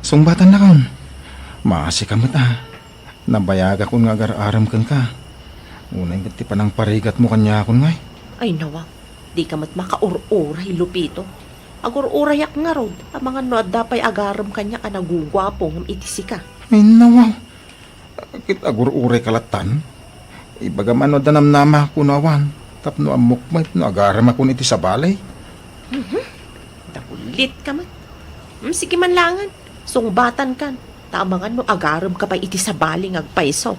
Sungbatan na kaon. Maasi ka mata. Nabayag ako nga agar-aram kan ka. Unay nga ti panang parigat mo kanya akon ngay. Ay nawa, di ka mat makaur-uray, Lupito. Agur-urayak nga rod, ang mga noad dapay agaram kanya ka nagugwapo ng itisi ka. Ay nawaw. Kit agur-uray kalatan. Ibaga man no danamnama ko nawan. Tapno amukmay no agaram ako niti sa balay. Dakulit ka man. Sige man langan, sungbatan kan. Tamangan no agaram ka pa iti sa baling agpaiso.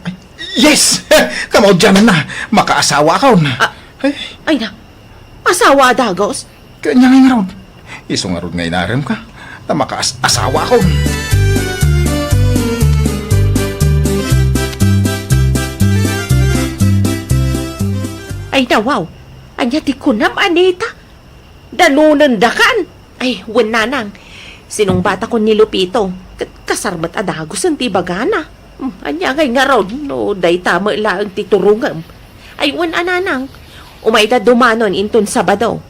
Yes! Kamaw dyan na. Makaasawa ka na. Ay na, asawa dagos. Kanya ngay nga rod. Iso nga rod ngay naram ka. Na makaasawa ko. Ay na wow, anya ti kunam anita. Danunan dakan. Ay, wananang. Sinong bata ko ni Lupito. Kasarbat adagos ang tibagana. Anya ngay nga rod. No, day tama lang titurungam. Ay, wananang. Umayda dumanon inton Sabado.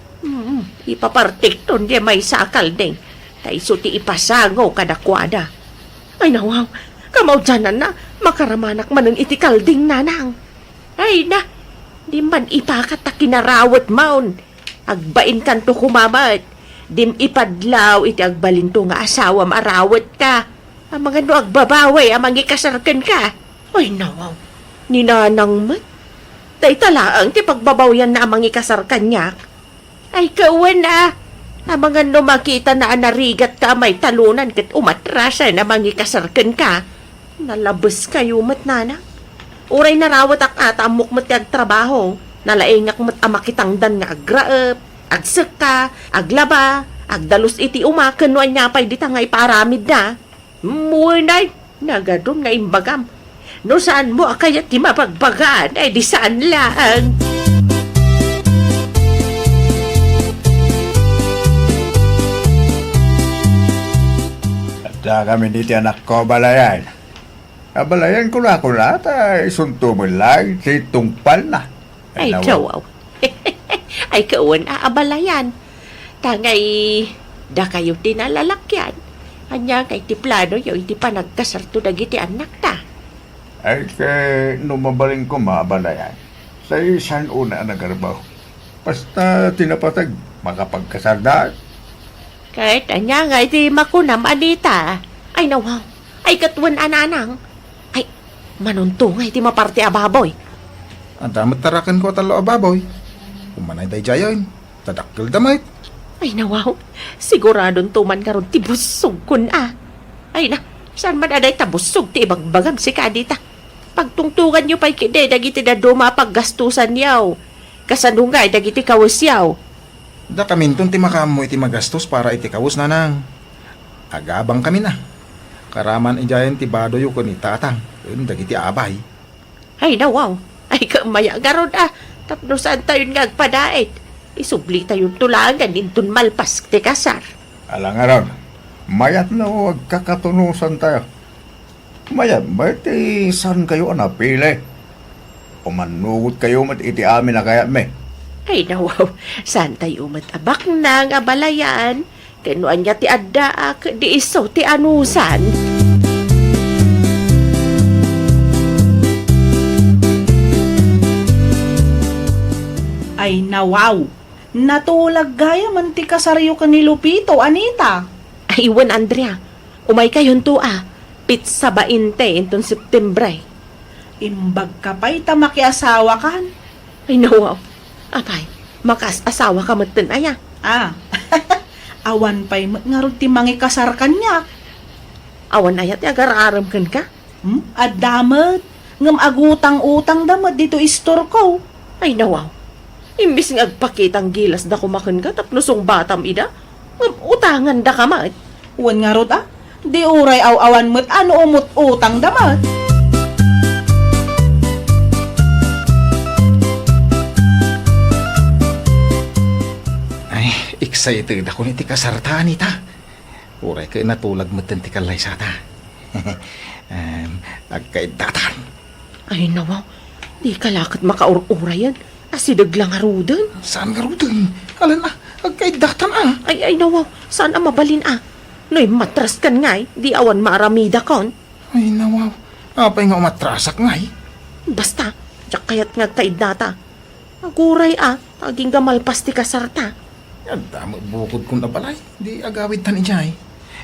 Ipapartik ton di may sakal ding. Taiso ti ipasango kadakwada. Ay nawaw, kamaw dyanan na. Makaramanak man ng itikalding nanang. Ay na, di man ipakat na kinarawat maun. Agbain kanto kumamat. Dim ipadlaw iti agbalinto nga asawa marawat ka. Ang mga no agbabaway amang ikasarkan ka. Ay nawaw, ninanang mat. Tay talaang ti pagbabawyan na amang ikasarkan niya. Ay kawan na. Ang mga no makita na anarigat ka may talunan kat umatrasa na amang ikasarkan ka. Nalabas kayo mat nana. Uray narawat ak ata amok mat kag trabaho. Nalaingak mat amakitangdan nga agraep. Agsaka, aglaba, agdalus iti umaken no anya pay dita nga iparamid na. Munay, nagadon nga imbagam. No saan mo akayat ti mapagbagaan, ay di saan lang. At kami dito anak ko, balayan. Balayan ko na tay sunto mo lang, si tungpal na. Ay, jawaw. Ay, kawan aabalayan. Tangay, da kayo tinalalakyan. Anya kay ti plano yung iti panagkasarto dagiti anak ta. Ay, kay numabaling ko mabalayan. Sa isang una nagarbaw. Basta tinapatag, makapagkasardaan. Kahit anya nga iti makunam anita. Ay nawaw, ay katwan ananang. Ay, manunto nga iti maparte ababoy. Ang damat tarakan ko talo ababoy. Kumanay day jayon. Tadakkel damay. Ay nawaw, siguradon tuman karon ti busog kun ah. Ay na, saan man aday tabusog ti ibagbagam si kadita. Pagtungtungan nyo pa'y kide, dagiti na dumapaggastusan yaw. Kasanungay, dagiti kawas yaw. Da kaminton ti makamo iti magastos para iti kawus nanang. Agabang kami na. Karaman ijayan ti badoy ko ni tatang. Dagiti abay. Ay nawaw, ay kamaya garod ah. Tapno saan tayo ngagpadait? Isubli tayo tulangan intun malpas ti kasar. Alang aron, mayat na huwag kakatunusan tayo. Mayat, ti saan kayo napili? Umanugot kayo mat iti amin na kaya me. Ay nawaw, saan tayo matabak na nga balayan? Kanuan niya ti addaak, di iso ti anusan. Ay nawaw, natulag gaya man ti kasaryo ka ni Lupito, Anita. Ay iwan Andrea, umay kayon to ah. Pizza 20 intong Septembre. Imbag ka pa'y tamakiasawa kan. Ay nawaw, apay, makas-asawa ka matan aya. Ah, awan pa'y ngarod ti mangi kasar kanya. Awan ayat agar-aram kan ka. Adamat, ngam agutang-utang damat dito istor ko. Ay nawaw, imbis nga agpakitang gilas da kumakan ka tapnosong batam ida, ngam utangan da ka mat. Uwan ngarod ah, di uray aw-awan mo't ano umut utang damat. Ay, excited ako ni ti kasartaan ita. Uray ka natulag mo ti kalay sa ta. Agkaidatan. Ay nawaw, di kalakat makaur-ura yan. Asidag lang arudan. Saan nga rudin? Alan na, agkaidatan ah. Ay nawaw, saan ang mabalin ah? No'y matras kan ngay, di awan maaramida kon. Ay, nawaw. Apay nga umatrasak nga eh. Basta, tsak kayat nga taid data. Aguray aging gamalpas ti kasarta. Yan, damo bukod kong nabalay. Di agawid tan ijay.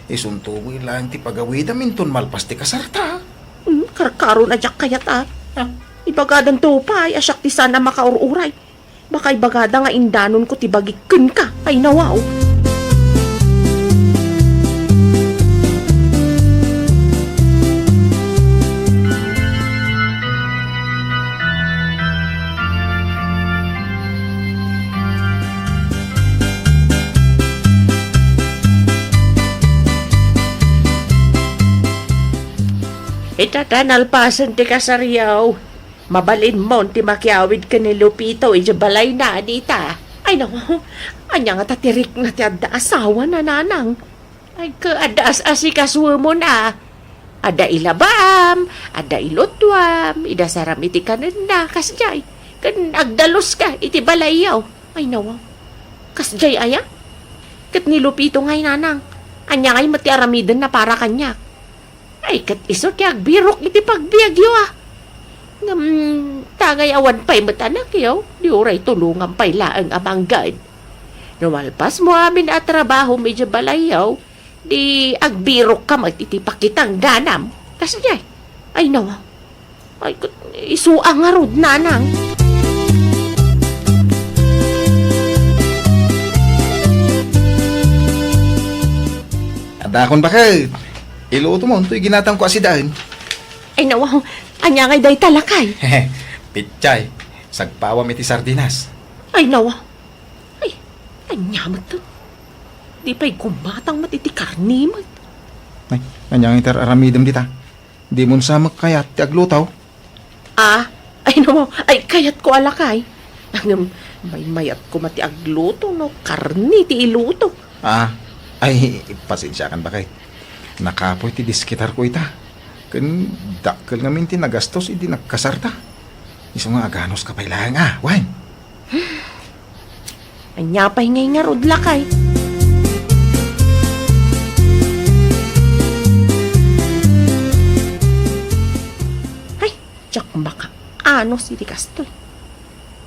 Isuntuboy lang ti pagawid aminton malpas ti kasarta. Karkaro na tsak kayat Ibagadan to pa ay asyak ti sana makaururay. Baka ibagada nga indanon ko ti bagikun ka. Ay nawaw. Itatanalpasan ti kasaryaw. Mabalin mo ti makiawid ka ni Lupito balay na anita. Ay naku, anya nga tatirik na ti adda asawa na nanang. Ay kaadaas asikaswa mo na. Ada ilabam, ada ilotwam, ida saram iti kanan na kasjay. Kan agdalos ka iti balayaw. Ay nawa, kasjay aya? Kat ni Lupito ngay nanang. Anya ngay mati aramidan na para kanya. Ay, kat iso ti agbirok iti pagbiagyo Tagay awan pa'y matanak yaw. Di oray tulungan pa'y laang amanggad. Numalpas mo amin at trabaho medyo balayaw. Di agbirok ka magtitipakitang ganam. Kasi ay nawa. Ay, isuang nga rod nanang. Adakon bakit? Iluto mo, ito'y ginatang ko asidahan. Ay nawa, anya ngay day talakay. Pitchay, sagpawam iti sardinas. Ay nawa. Ay, anya mo to. Di pa'y kumatang matiti karni mo. Ay, anyang itar aramidam dita. Di mo samak kayat ti aglutaw. Ay nawa, ay kayat ko alakay. Ang may mayat ko mati agluto no, karni ti iluto. Ay, pasensya kan bakit? Nakapoy ti diskitar ko ita. Kan dakkel ngamin ti nagastos idi nagkasarta. Iso nga aganos ka pa'y lang Wan. Anya pa'y ngay nga rod lakay. Ay, tsak maka ano si di kastoy.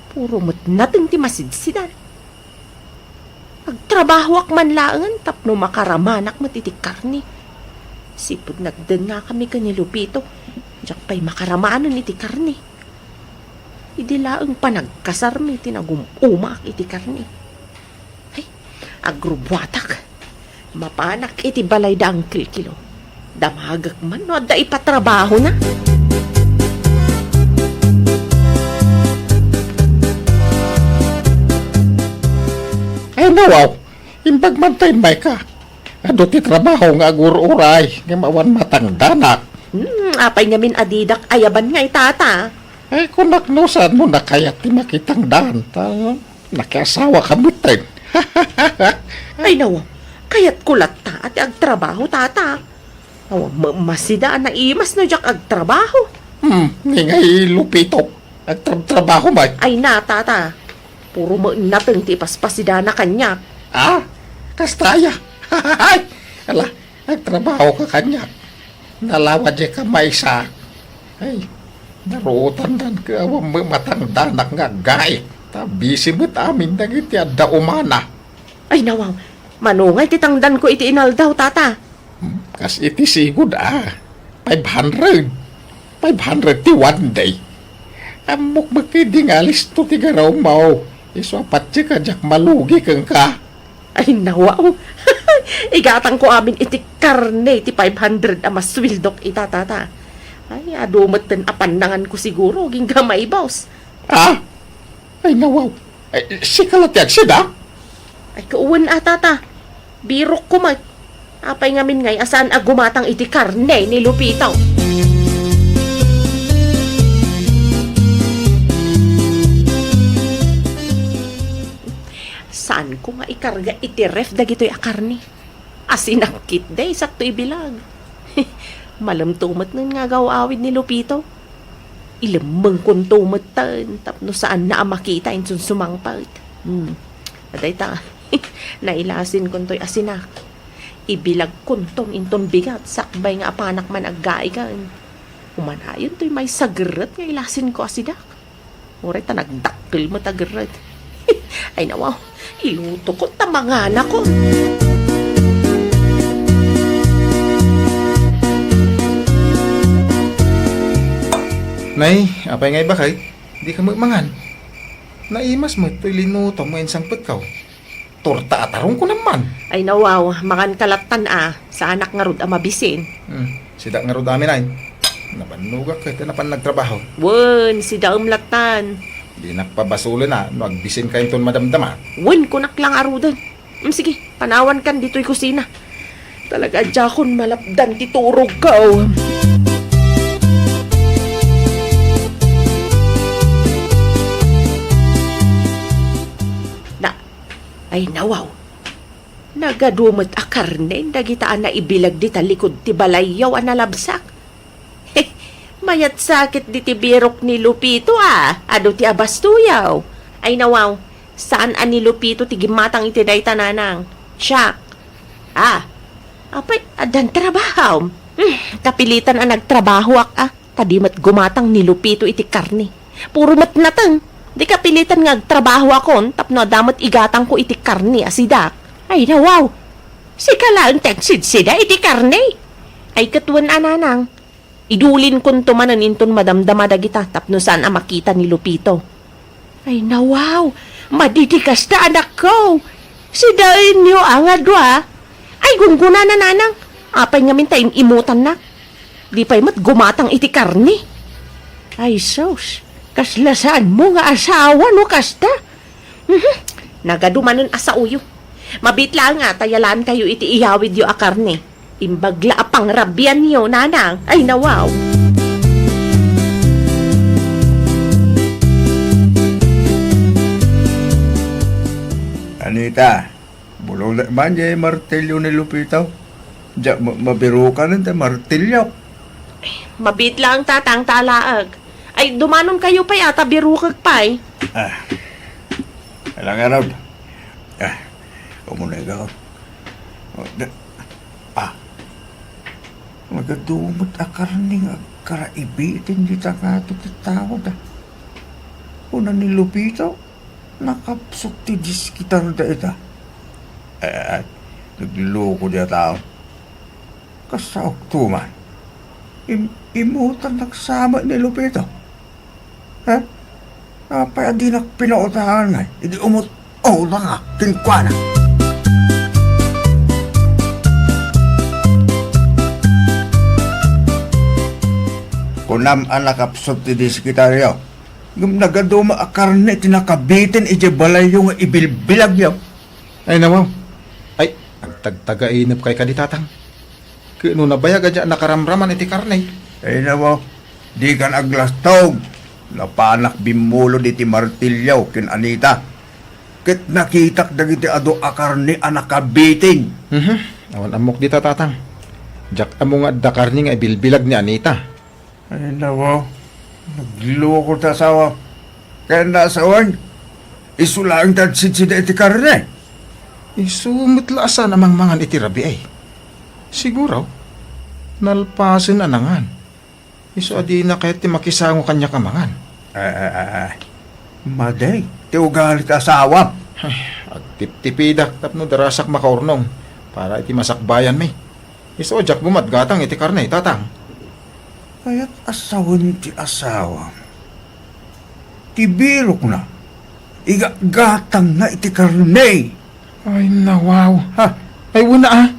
Puro mo't natin ti masidsidan. Agtrabaho ak man laangan tapno makaramanak matitik karni. Sipod nagdan nga kami ka ni Lupito. Diyak pa'y makaramanan iti karni. Idilaang panagkasarmi tinagumumak iti karni. Ay, agrubwatak. Mapanak iti balay da ang kilkilo. Damagak man no da ipatrabaho na. Ay, nawaw. Imbag man tayo may ka. Ado ti trabaho nga agur-uray. Nga mawan matang danak. Apay ngamin adidak ayaban nga itata. Ay, kung naknusan mo na kaya ti makitang daan. Nakiasawa kami tayo. Ay nawa, kayat kulat ta at agtrabaho tata. Awa, masidaan na imas na jak agtrabaho. Ngay Lupito. Nagtrabaho ba? Ay na tata, puro mo natang ti paspasidaan na kanya. Kastaya. Ala, nagtrabaho ka kanya. Nalawa di ka may sa. Ay, narutan dan ka matang danak nga gay. Tabisi mo't amin na iti adda umana. Ay nawaw, manungay titangdan ko iti inaldaw tata. Kas iti sigud 500. 500 ti one day. Amok makidingalis to ti garaw mau. Iso apat ka jak malugi kang ka. Ay nawaw, igatang ko amin iti karne iti 500 ama swildok itatata. Ay adumat ten apandangan ko siguro ging gamay boss. Ay nawaw. Ay, si kalatyak sida? Ay kauwan tata, birok ko mag. Apay ngamin ngay asaan agumatang iti karne ni Lupito. Saan ko nga ikarga iti ref dagito'y akarni? Asinakit day, sakto ibilag. Malamtumat nun nga gawawid ni Lupito. Ilamang kong tumatan, tapno saan na makita in sumangpalt. Aday ta, nailasin kong to'y asinak. Ibilag kunton inton bigat sakbay nga apanak man agaigan. Umanayon to'y may sagret nga ilasin ko asidak. Uray ta nagdakkel mo tagret. Ay nawaw, iluto ko tamangana ko. Nay, apay ngay bakay? Di ka magmangan. Naimas mo, to'y linuto mo insang petkaw. Torta atarong ko naman. Ay nawaw, makan kalatan sa anak nga rod mabisin. Sidak nga ro dami na nabanugak kahit na pan nagtrabaho. Wen, si daom latan. Di nakpabasulo na, no agbisin kayo ton madamdama. Wen, kunak lang arudan. Sige, panawan kan dito'y kusina. Talaga jakon malapdan titurog ka. Ay nawaw. Nagadumot a karne, dagitaan na ibilag di talikod ti balayaw a nalabsak. Mayat sakit di ti birok ni Lupito ado ti abastuyaw. Ay nawaw, saan ani Lupito ti gimatang iti day tananang? Siyak. Apay, adan trabaho. Kapilitan ang nagtrabaho tadimat gumatang ni Lupito iti karne. Puro matnatang. Di kapilitan nga trabaho akon, tapno damot igatang ko iti karne asidak. Ay nawaw, si kalaan teksid sida iti karne. Ay katuan ananang, idulin kun tumanan inton madamdama dagita tapno saan ang makita ni Lupito. Ay nawaw, madidikas na anak ko. Si dain niyo angadwa. Ay gungguna na nanang, apay nga mintayin imutan na. Di pa'y mat gumatang iti karne. Ay sos. Kaslasaan mo nga asawa no kasta. Nagadumanon asa uyo. Mabitla nga tayalan kayo iti iyawid yo a karne. Imbagla apang rabyan niyo nanang. Ay nawaw. Anita, bulong man jay martilyo ni Lupito. Mabiro ka nun martilyo. Mabitla ang tatang talaag. Ay, dumanon kayo pa yata, birukag pa eh. Alang araw. Umunay ka. Magadumot a karning karaibitin di takato ti tao da. Una ni Lupito, nakapsok ti diskitar da ita. Nagluloko di tao. Kasaok tuman. Imutan nagsama ni Lupito. Apay di nakpinautahan nga. Hindi na nga. Kinkwana. Kunam ang nakapsot ti diskitaryo. Nagaduma a karne tinakabitin iti balay yung ibilbilag yaw. Ay nawaw. Ay, ang tagtagainip kay kaditatang. Kano na bayag dyan nakaramraman iti karne. Ay nawaw, di kan aglastog. Napanak bimulo di ti martilyaw kin Anita. Ket nakitak dagiti ado akarni anakabiting. Awan amok di tatang. Jak amo nga da karne nga ibilbilag ni Anita. Ay nawaw, nagloko ta sawa. Kaya nasawan, isulang tadsid sida iti karne. Isumutlaasa namang mangan iti rabi ay. Siguro, nalpasin anangan. Iso adi na kahit ti makisango kanya kamangan. Maday, ti ugalit asawa. Agtip-tipidak tapno darasak makaurnong para iti masakbayan may. Iso jak bumatgatang iti karne, tatang. Kaya't asawan ti asawa. Ti birok na. Igagatang na iti karne. Ay nawaw. Ay wala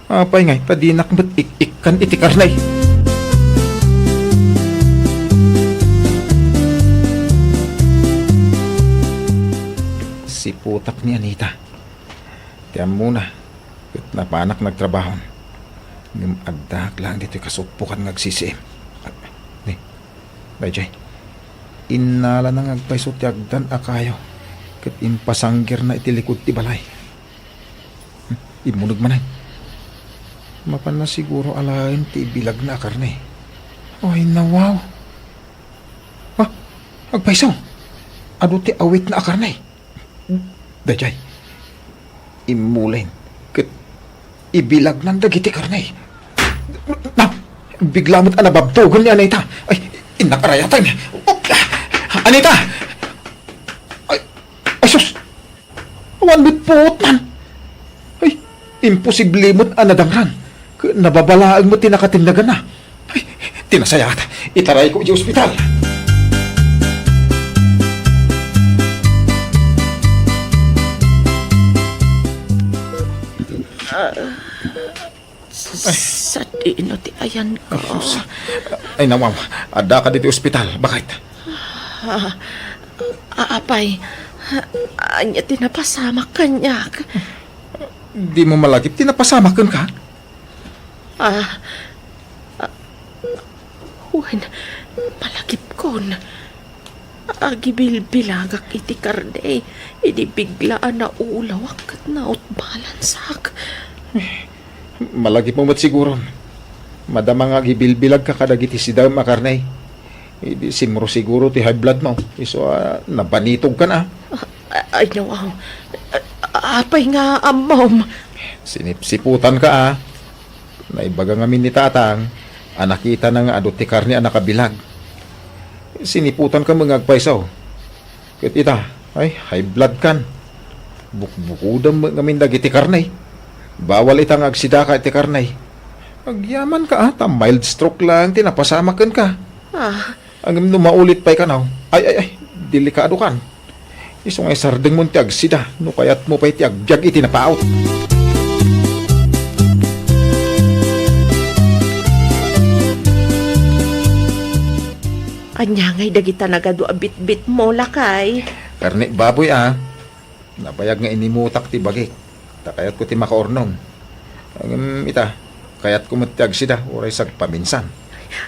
Apay ngay, tadinak ba't ik-ikan iti karne. Si putak ni Anita. Tiyam muna. Kat napanak nagtrabaho. Ngam adak lang dito kasupukan ngagsisiim. Ni, Bajay. Inala nang agpaiso ti agdan akayo. Kat impasanggir na itilikod ti balay. Imunog manay. Mapan na siguro alain ti bilag na karne. Ay nawaw. Agpaiso. Ado ti awit na karne. Dajay, imulin. Kat ibilag ng dagiti karnay. Na, bigla mo't anababtugan ni Anita. Ay, inakarayatan. Anita! Ay, sus! Awan mo't puot man. Ay, imposible mo't anadangran. Nababalaan mo tinakatindagan na. Ay, tinasayat. Itaray ko sa ospital. Sa dino ti ayan ko. Ay, nawaw. Ada ka dito sa ospital. Bakit? Apay, anya tinapasama kanya. Di mo malagip. Tinapasamakan ka? Wen, malagip kon. Agibilbilagak iti karde. Idi biglaan na ulawak at nautbalansak. Malagip mo mat siguro. Madama nga gibilbilag ka kadagiti si Dam Makarnay. Hindi simro siguro ti high blood mo. Iso nabanitog ka na. Ay, nawaw. Apay nga, amom. Sinipsiputan ka Naibaga ngamin ni tatang. Nakita na nga adot ti karni nakabilag. Siniputan ka mga agpaisaw. Kat ita, ay high blood kan. Bukbukudam ngamin dagiti karnay. Bawal itang agsida ka iti karnay. Agyaman ka ta mild stroke lang, tinapasamakan ka. Ang maulit pa'y kanaw. Ay, delikado kan. Isong ay sardeng mo ti agsida, no kayat mo pa'y ti agbyag iti napaot. Anya ngay dagita nagado abit-bit mo lakay. Karni baboy Nabayag nga inimutak ti bagik. Takayat ko ti makaornong. Ang ita, kayat ko matiag sida, oray sag paminsan.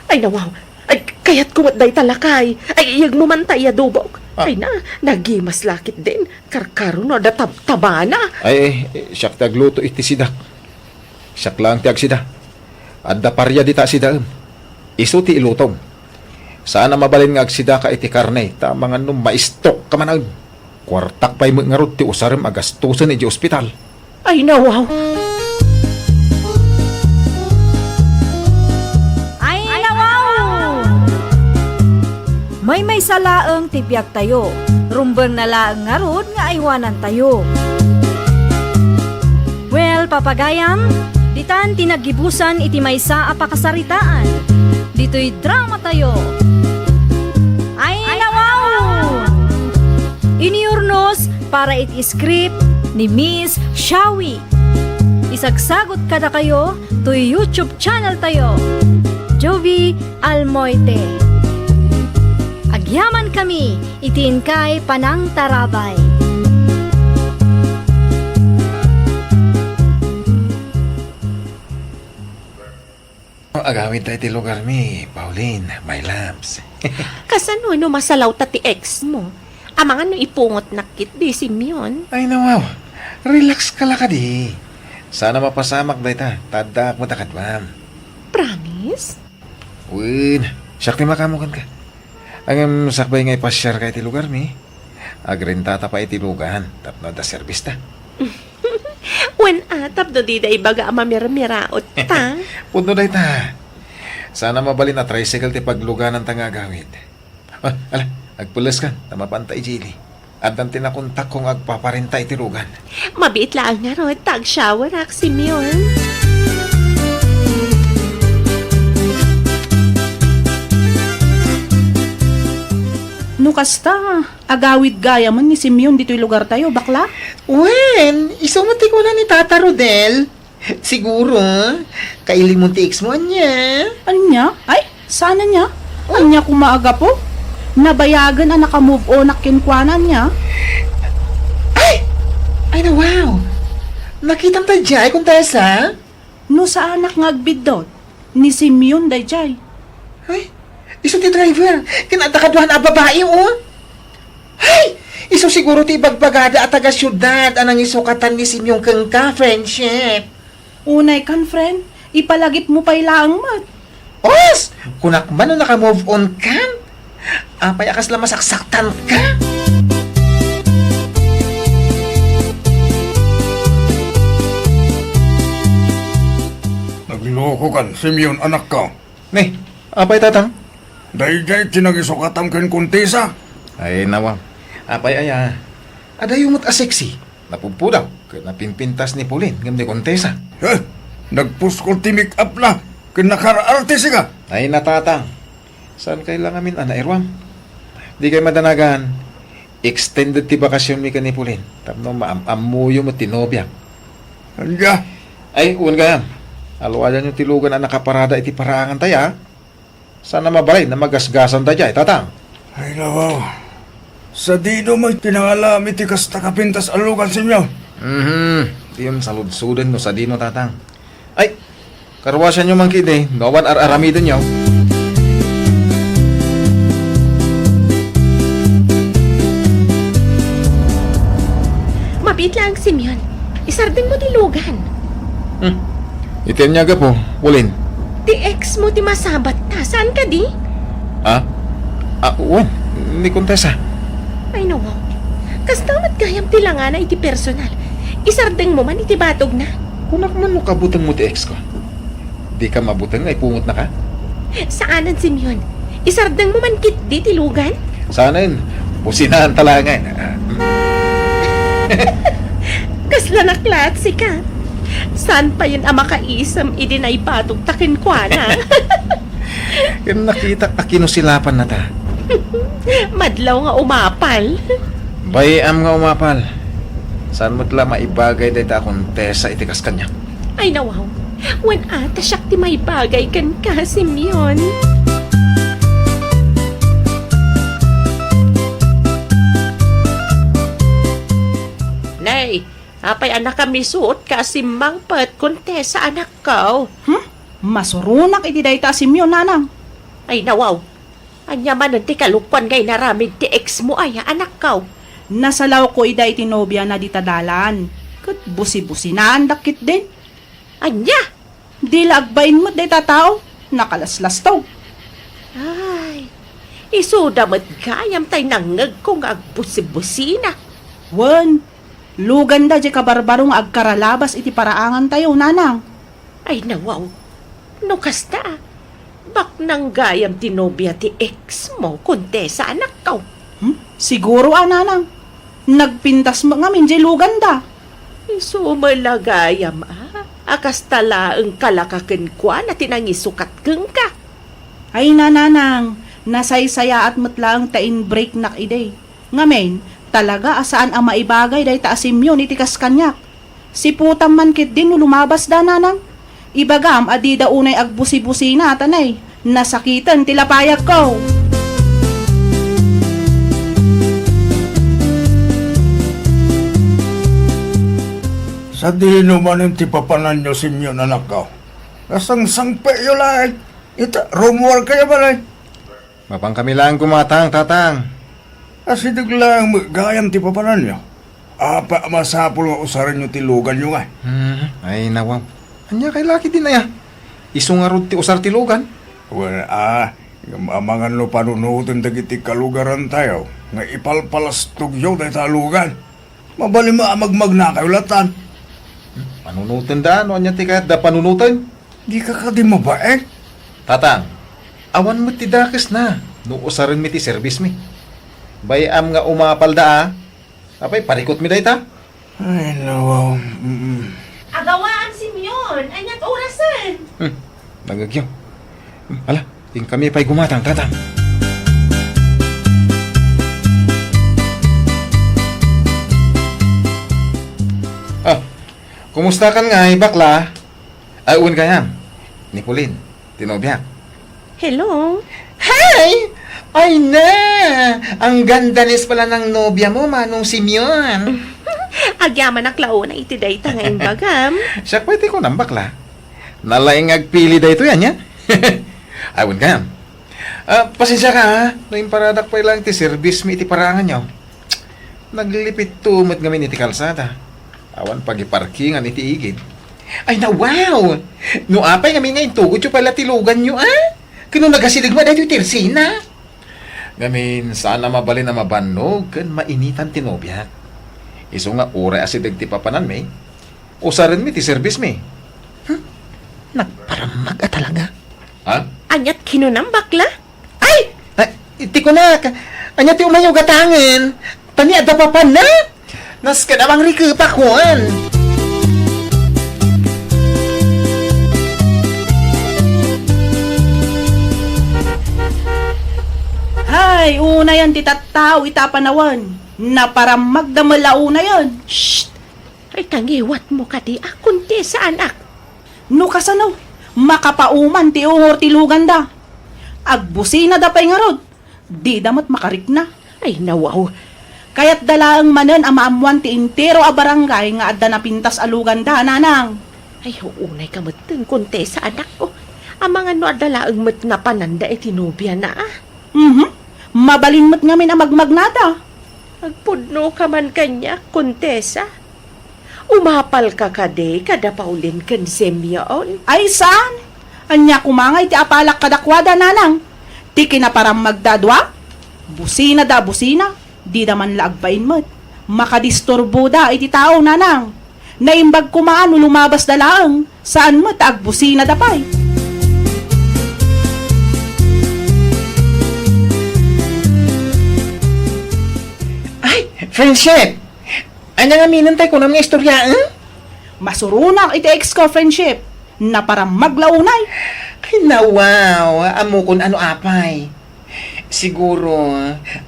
Ay, nawaw. Ay, kayat kumatday talakay. Ay, iyag mo man tayo dubog. Ay na, nagimas lakit din. Karkaro no, taba na. Ay, siyak ti agluto iti sida. Siyak lang ti agsida. Adda parya di ta sida. Isu ti ilutong. Sana mabalin nga agsida ka iti karne. Tama nga nung maistok ka manag. Kwartak pa'y ngarot ti usarem agastusan iti ospital. Ay, nawaw. Ay, nawaw! May salaang tipyak tayo. Rumbang na laang ngarod nga aywanan tayo. Well, papagayam, ditan tinagibusan iti maysa a pakasaritaan. Dito'y drama tayo. Ay, nawaw! Iniurnos para iti script ni Miss Shawi. Isagsagot kada kayo to YouTube channel tayo. Jovi Almoite. Agyaman kami, itin kay Panang Tarabay. Agawin tayo ti lugar mi, Pauline, my lamps. Kasano no masalaw ta ti ex mo? Amang ano ipungot nakit di Simeon. Ay, nawaw. Relax ka lang ka di. Sana mapasamak dahi ta. Tadak mo takat, ma'am. Promise? Win, siyak ti makamukan ka. Ang sakbay nga ipasyar ka iti lugar mi. Agrintata pa iti lugan. Tapno da service ta. Wen atap do di da ibaga mamirmiraot ta. Puno dahi ta. Sana mabalin na tricycle ti pagluganan ta nga agawid. Ala, agpulas ka. Tamapanta ijili. At ang tinakontak kong agpaparinta iti lugan. Mabiit lang nga ro, tag-shower ak Simeon. Nukasta, agawid gaya man ni Simeon dito'y lugar tayo, bakla? Wen, isumati ko na ni Tata Rodel. Siguro, kailimuntiks mo niya. Anya? Ay, sana niya? Anya kumaaga po? Nabayagan ang naka-move on kinkwanan niya. Ay na wow. Nakitang tadyay kung tayo sa? No sa anak nga agbidot, ni Simeon dayjay. Ay, iso ti driver. Kinatakaduhan a babae Ay, iso siguro ti bagbagada at taga-syudad anang isukatan ni Simeon kang ka, friendship. Unay kan friend, ipalagip mo pa ilaang mat. Os, kunak man no naka-move on ka. Apay akas lang masaksaktan ka. Nagloko kan, Simeon anak ka. Ne, apay tatang? Dahil tinagisukatam ken kuntesa. Ay nawa. Apay aya. Ada yung mat aseksi. Napupudaw. Kaya napinpintas ni Pauline. Ngam ni Kontesa. Nagpuskol ti make up na. Ken nakaraartise ka. Ay natatang. Saan kailangan min ana Erwam? Di kayo madanagan. Extended ti bakasyon mi ka ni Pauline. Tapno maamuyo mo tinobyak. Anja, Ay, uwan kaya. Alwayan yung tilugan na nakaparada iti paraangan taya. Sana mabalay na magasgasan tayo, tatang. ay lawaw. Sa dino may pinangalam iti kasta kapintas alukan sinyo. Di yun saludsudan no sa dino, tatang. Ay, karwasan nyo man kide. Nawan ar-aramidin nyo. Mabit lang, Simeon. Isardin mo tilugan. Itin niya ka po, Pauline. Ti ex mo ti masabat na. Saan ka di? Ha? Uwan. Ni Kontesa. Ay nawaw. Kastamat gayam ti langana iti personal. Isardeng mo man iti batog na. Kunak man mo kabutang mo ti ex ko. Di ka mabutang ay pungot na ka. Saanan, Simeon? Isardeng mo man kit di tilugan? Sana yun. Pusinahan talangan. Kasla naklatsi ka. Saan pa yun ang makaisam idinay batog takin kwa na? Kaya nakita kinusilapan na ta. Madlaw nga umapal. Bayam nga umapal. Saan mo tala maibagay dahi ta Kontesa itikas kanya? Ay nawaw. Wan ata siyak ti may bagay kan ka, Simeon. Nay, apay anak kami suot kasi mangpat Kontesa anak ko. Masurunak iti dayta Simeon nanang. Ay nawaw. Anya man ti kalukwan ngay naramid ti ex mo ay anak ko. Nasalaw ko ida iti nobya na ditadalan. Kat busi-busi na andakit din. Anya? Di lagbain mo dayta tao. Nakalaslas to. Ay, isuda mo't kayam tay nangag kung agbusi-busi na. Wen, lugan da di kabarbarong agkaralabas iti paraangan tayo nanang. Ay nawaw. No kasta. Bak nang gayam tinobya ti ex mo Kontesa anak ko. Siguro nanang. Nagpintas mo nga minjay lugan da. Sumalagayam akas talaang kalakaken kwa na tinangisukat keng ka. Ay nananang, nasaysaya at matlang tain break nak iday. Ngamen, talaga asaan ang maibagay day taasim yun itikas kanyak. Si putam man kit din lumabas da nanang. Ibagam adida unay agbusi-busi na tanay. Nasakitan tilapayag ko. Sa dino man yung tipapanan nyo Simeon anak ka. Kasang sangpe yun lang. Ita, rumor kaya ba lang? Mapang kami lang kumatang, tatang. Kasi lang gayam tipapanan nyo. Apa masapul nga usaran nyo tilugan nyo nga. Ay nawaw. Anya kay laki din na ya. Isungarod ti usar tilugan. Well, amangan lo panunutin dagiti kalugaran tayo. Nga ipalpalastog yun tayo talugan. Mabali maamagmag na kayo latan. Panunutan da, ano anya ti kahit da panunutan? Di ka ka di mabaek. Tatang, awan mo ti dakes na. No usarin mi ti service mi. Bayam nga umapal da Apay, parikot mi day ta. Ay, nawaw. Agawaan, Simeon. Anyat orasan. Nagagyaw. Ala, ting kami pa'y gumatang, tatang. Kumusta kan nga, bakla? Ay, uwan ka yan. Ni Pauline, tinobyak. Hello? Hi! Ay na! Ang gandanis pala ng nobya mo, Manong Simeon. Agyaman ang klaona iti dayta ngayon bagam. Siya pwede ko nang bakla. Nalaing agpili da ito yan, ya? Awan ka yan. Pasensya ka, ha? Noong paradak pa lang ti service mi iti parangan nyo. Naglilipit tumot ngamin iti kalsada. Awan pagiparkingan iti igid. Ay na, wow! No apay ngamin ngayon tugod yung pala tilugan nyo, Kano nagasilig mo dahil yung tirsina? Ngamin, sana mabalin na mabanog kan mainitan tinobyak. Iso nga ura asidag ti papanan mi. Usarin mi ti service mi. Nagparamag talaga. Ha? Anyat kinunam bakla? Ay, iti ko na. Anya ti umayaw gatangin. Tani ada pa pa na. Nas ka namang rikupa kuan. Hay, una yan ti tattao itapanawan. Na para magdamala una yan. Shh! Ay tangiwat mo ka di akunti sa anak. No kasano? Makapauman ti uhor ti lugan da. Agbusina da pa'y nga rod. Di damat makarik na. Ay nawaw. Kaya't dalaang manen amaamuan ti intero a barangay nga adda na pintas alugan da, nanang. Ay unay ka mateng kunti sa anak ko. Ang mga no adalaang mat nga pananda itinubya na ah. Mabalinmat nga min amagmagnada. Agpudno ka man kanya, kontesa. Umapal ka kade, kada paulin kan semyaon. Ay saan? Anya kumangay ti apalak kadakwada, nanang. Ti kinaparam magdadwa? Busina da busina. Di daman laagpain mo't. Makadisturbo da iti tao, nanang. Naimbag kumaan lumabas da laang. Saan mo't agbusina da pa'y? Friendship! Anya nga minantay ko ng mga istorya, Masurunak iti ex ko friendship. Na para maglaunay. Ay, nawaw. Amo kun ano apay. Siguro,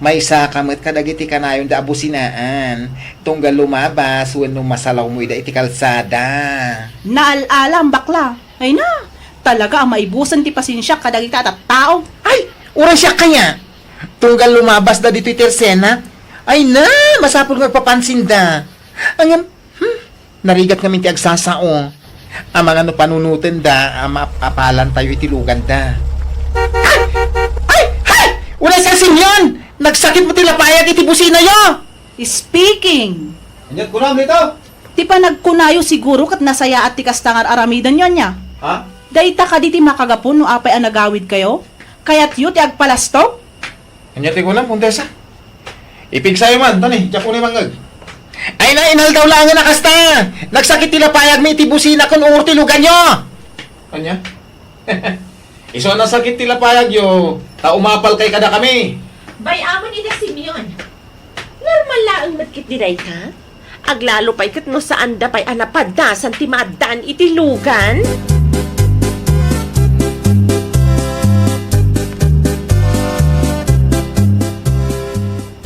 may sakamot kadagiti kanayon da abusinaan. Tunggal lumabas, wano masalaw mo ida iti kalsada. Naalalam bakla. Ay na, talaga ang maibusan ti pasensya kadagiti tao. Ay, uray siya kaya. Tunggal lumabas da dito iti Tersena. Ay na, masapol magpapansin da. Ang narigat kami ti agsasao. Ang mga no panunutin da, apalan tayo itilugan da. Ay! Una sa sinyon! Nagsakit mo tilapayag iti busina yo! Speaking, Anyat ko lang dito. ti pa nagkunayo siguro kat nasaya at ti kastangar aramidan yon niya. Ha? Dayta ka di ti makagapon no apay ang nagawid kayo? Kaya't yu ti agpalastog? Anyati ko lang, Puntesa. Ipig sa'yo man, tani, tiyak ko ni mangag. Ay na, inal daw lang nga nakasta! Nagsakit tilapayag may tibusina kung uur tilugan nyo! Kanya? Iso na sakit tilapayag yo, ta umapal kay kada kami. Bay amon ida Simeon. Normal laang matkit diray ka? Aglalo pa'y kat no saan da pa'y anapadasan ti maadaan itilugan?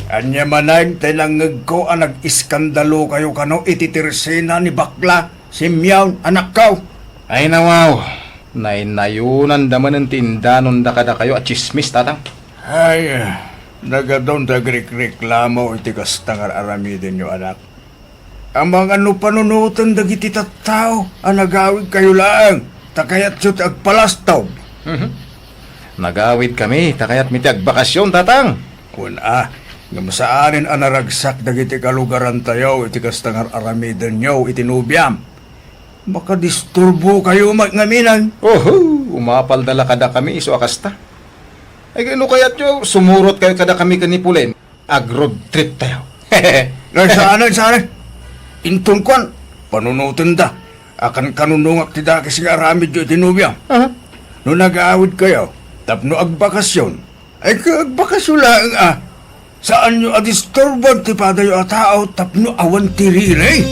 Anya manay, talangag ko ang nag-iskandalo kayo kano ititirsena ni bakla, si Miyaw, anak ko. Ay nawaw, nainayunan daman ng tindanon da kada kayo at chismis tatang. Ay, nagadon tagreklamo iti kastangar aramidin nyo anak. Ang mga ano panunutan dagiti tattao, ang nagawid kayo lang, takayat sut agpalastaw. Nagawid kami, takayat miti agbakasyon tatang. Una, ngamasaanin ang naragsak dagiti kalugaran tayo, iti kastangar aramidin nyo, iti nubyam. Baka disturbo kayo magngaminan. Umapal dala kada kami iso akasta. Ay kano kayat nyo, sumurot kayo kada kami kanipulen. Ag-road trip tayo. Saan? Intun kwan, panunutin da. Akan kanunungak ti da kasi aramid yung tinubya. No nag-aawid kayo, tapno agbakasyon. Ay agbakasyon lang Saan nyo adisturban ti padayo a tao tapno awan tirire?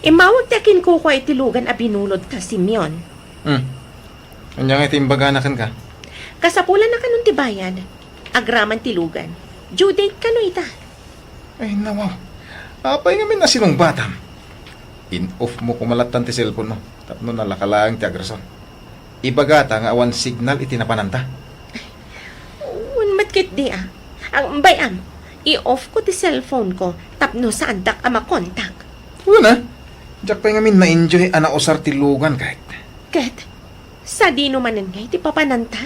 Imawag takin ko ko itilugan a binulod ka Simeon. Anya nga itimbaganakan ka? Kasapulan na kanong tibayan. Agraman tilugan. Due date ka no ita. Ay nawaw. Apay nga na sinong batam. In-off mo kumalatan ti cellphone mo. Tapno nalakalang ti agrason. Ibagata nga awan signal itinapananta. Matkit di Ang bayam, i-off ko ti cellphone ko tapno saan dak ama kontak. Una, jak pa nga na-enjoy ana usar tilugan kahit. Ket, sa di numanan nga iti papananta.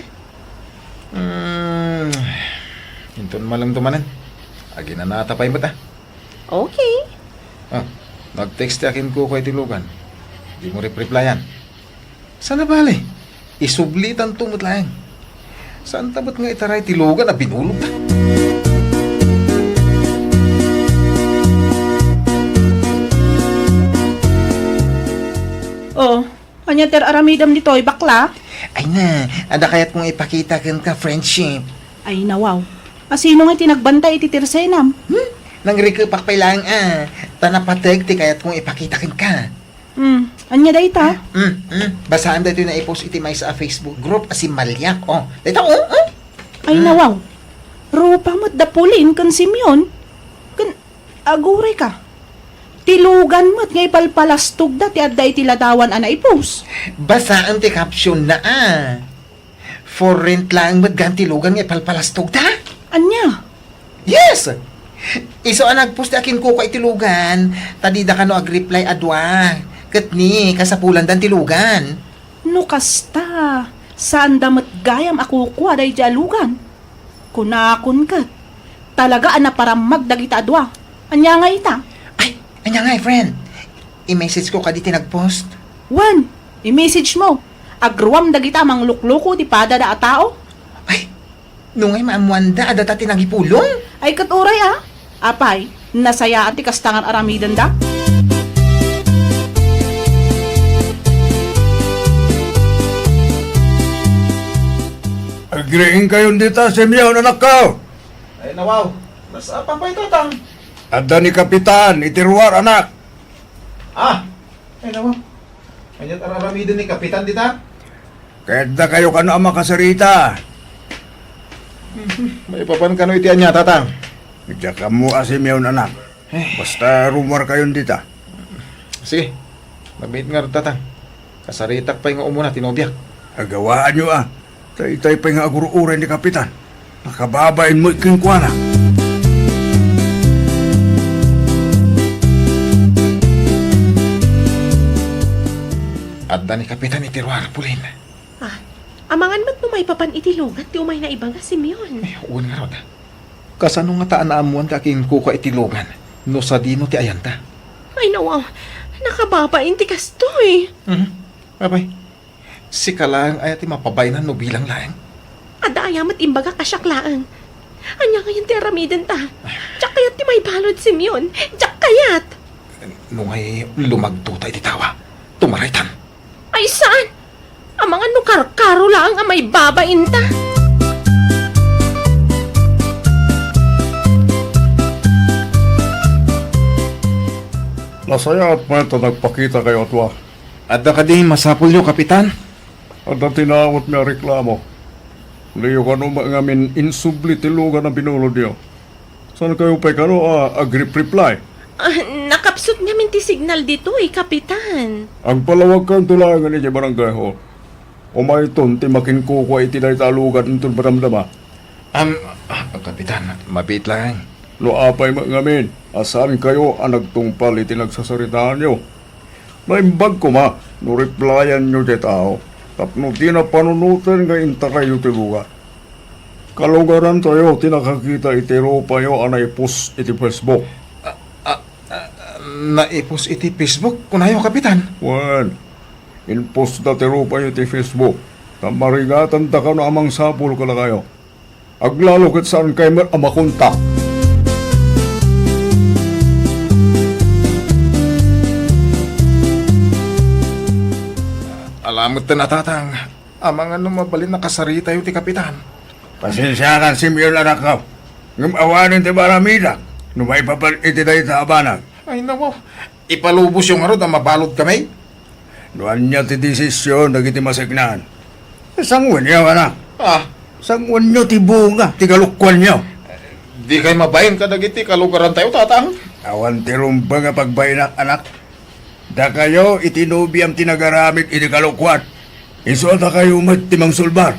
Hinton malang tumanan. Agi na natapay mo ta. Okay. Nag-text akin ko kay tilugan. Di mo replyan. Sana bali? Isublitan tumot lang. Saan tabot nga itaray tilugan na binulog ta? Anya ter aramidam ditoy, bakla? Ay na, ada kaya't kung ipakita kan ka friendship. Ay nawaw. Asino nga tinagbantay iti tirsenam? Nang rikupak pa lang tanapatag ti kaya't kung ipakita kan ka. Anya day ta? Basaan dito na i-post iti may sa Facebook group asi malyak. Oh, dito Ay nawaw. Rupa mo't dapulin kan Simeon. Kan aguray ka. Tilugan mo't ngay palpalastog da ti adda iti ladawan ana ipos. Basaan ti caption na For rent lang maggantilugan nga palpalastog ta? Anya? Yes! Iso ang nagpost akin ko itilugan. Tadida ka no ag-reply adwa. Kat ni, kasapulan dan tilugan. No kasta. Saan damat gayam ako kuha day jalugan? Kunakon kat. Talaga ana para magdagita adwa. Anya nga ita? Ay, anya nga friend. I-message ko ka di tinagpost. Wan, i-message mo. Agruam dagita mang lukluko di pada da a tao. Ay, nungay maamuanda adata tinagipulong. Ay katuray Apay, nasayaan ti kastangan aramidan da. Agreeing kayo dito, Simeon, anak ko. Ay, nawaw. Nasa pa ito, tang? Ada ni Kapitan, itiruar, anak. Ay, nawaw. Anyat araramidin ni Kapitan dita? Kahit da kayo kano ang makasarita. May papan kano itian niya, tatang? Diyan ka mo, Simeon, anak. Basta rumor kayo dito. Sige. Mabit nga rin, tatang. Kasaritak pa yung umuna, tinobyak. Agawaan nyo Tay-tay pa nga aguruuran ni Kapitan. Nakababain mo ikingkwana. Adda ni Kapitan itiruar, pulin. Amangan mat no may papan itilugan, ti umay na ibang Simeon. Ay, uwan nga rin. Kasano nga taan na amuan kaking kuka itilugan? No sa dino ti ayanta. Ay nawaw, nakababain ti kastoy. Babay. Si kalang ay ati mapabaynan no bilang lang. Ada ayamat imbaga kasyaklaan. Anya ngayon ti aramidan ta. Diyak kayat ti may balod Simeon. Diyak kayat. Nungay lumagto tayo titawa. Tumaraytan. Ay saan? Amangan no karkaro lang ang may babain ta. Nasaya at ito nagpakita kayo atwa. Adda ka din masapul nyo, Kapitan? At ang tinawat niya reklamo. Liyo ka nung ngamin insubli tilugan ang binulod niyo. Saan kayo pa kano agree-reply? Nakapsot namin ti signal dito Kapitan. Ang palawag kang tulangan ni barangay ho. Umayton ti makinkuko iti na italugan itong baramdama. Kapitan, mabit lang. No apay ngamin, asan kayo ang nagtungpal iti nagsasaritaan niyo? Naimbag ko no replyan niyo di tao. Tapno di na panunutan nga intakayo ti lugar. Kalugaran tayo, tinakakita iti ropa yo anay post iti Facebook. Naipos iti Facebook, kunayo, Kapitan. Wan, in-post na ti ropa yo iti Facebook. Tamarigatan ta ka no amang sapul ka na kayo. Aglalo kat saan kayo amakontak. Alamot na natatang. Amang ano mabalin na kasarita yung ti Kapitan. Pasensya ka, Simeon, anak ko. Ngam awanin ti baramida. Numay papal iti dahi sa abanag. Ay nawaw, ipalubos yung arod na mabalot kami. Nuan niya ti desisyon na iti masignan. Sangwan niyo, anak. Sangwan niyo ti bunga, ti kalukwan niyo. Di kayo mabayin kadagiti kalugaran tayo, tatang. Awan ti rumba nga pagbayinak, anak. Da kayo itinubi ang tinagaramit iti kalukwan. Iso da kayo timang sulbar.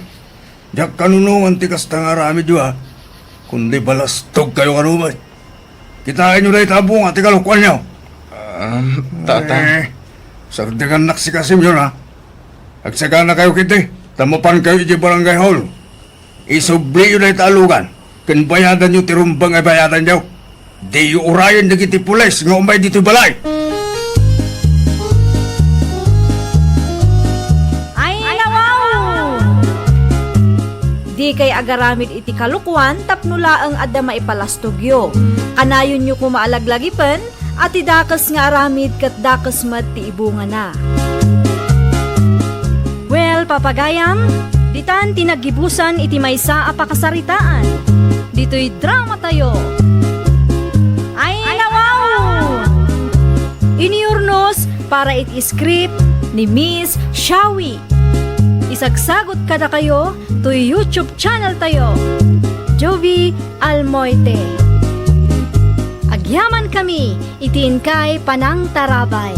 Diyak kanunungan ti kastangaramid yo kundi balastog kayo kanumay. Kitain nyo na itabong at ikalukwan nyo. Tatang. Sardigan naksi kasim yun Agsaga na kayo kiti. Tamapan kayo iti barangay hall. Isubli yun na italugan. Kan bayadan nyo tirumbang ay bayadan nyo. Di yu urayan na kiti pulis nga umay dito balay. Di kay agaramid iti kalukwan tapnula ang adda maipalastugyo. Kanayon nyo kumaalaglagipen at idakas nga aramid kat dakas mat ti ibunga na. channel papagayam, ditan tinagibusan iti maysa a pakasaritaan. Dito'y drama tayo. Ay nawaw! Iniurnos para iti script ni Miss Shawi. Isagsagot kada kayo to YouTube channel tayo, Jovi Almoite. Agyaman kami, itiin kay Panang Tarabay.